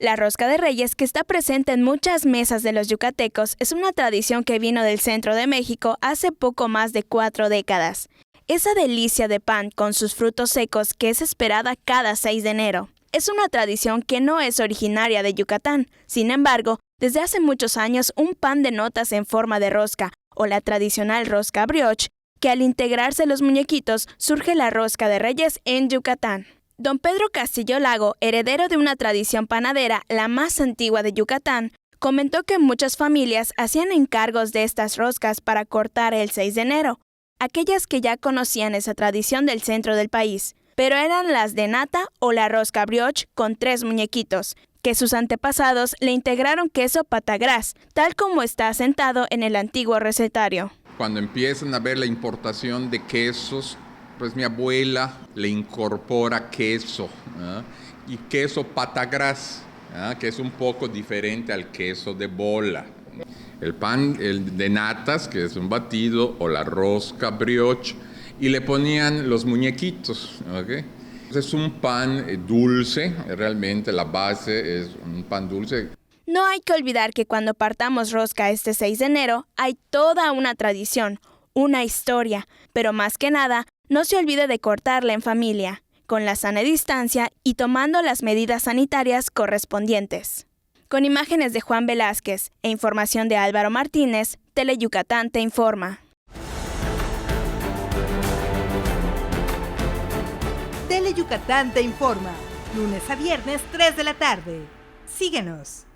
La rosca de Reyes, que está presente en muchas mesas de los yucatecos, es una tradición que vino del centro de México hace poco más de 4 décadas. Esa delicia de pan con sus frutos secos que es esperada cada 6 de enero. Es una tradición que no es originaria de Yucatán. Sin embargo, desde hace muchos años, un pan de notas en forma de rosca, o la tradicional rosca brioche, que al integrarse los muñequitos, surge la rosca de Reyes en Yucatán. Don Pedro Castillo Lago, heredero de una tradición panadera, la más antigua de Yucatán, comentó que muchas familias hacían encargos de estas roscas para cortar el 6 de enero, aquellas que ya conocían esa tradición del centro del país, pero eran las de nata o la rosca brioche con 3 muñequitos, que sus antepasados le integraron queso patagras, tal como está asentado en el antiguo recetario. Cuando empiezan a ver la importación de quesos, pues mi abuela le incorpora queso, ¿eh? Y queso patagras, ¿eh? Que es un poco diferente al queso de bola. El pan de natas, que es un batido, o la rosca brioche, y le ponían los muñequitos, ¿okay? Es un pan dulce, realmente la base es un pan dulce. No hay que olvidar que cuando partamos rosca este 6 de enero, hay toda una tradición, una historia, pero más que nada, no se olvide de cortarla en familia, con la sana distancia y tomando las medidas sanitarias correspondientes. Con imágenes de Juan Velázquez e información de Álvaro Martínez, Teleyucatán te informa. Teleyucatán te informa, lunes a viernes 3 de la tarde. Síguenos.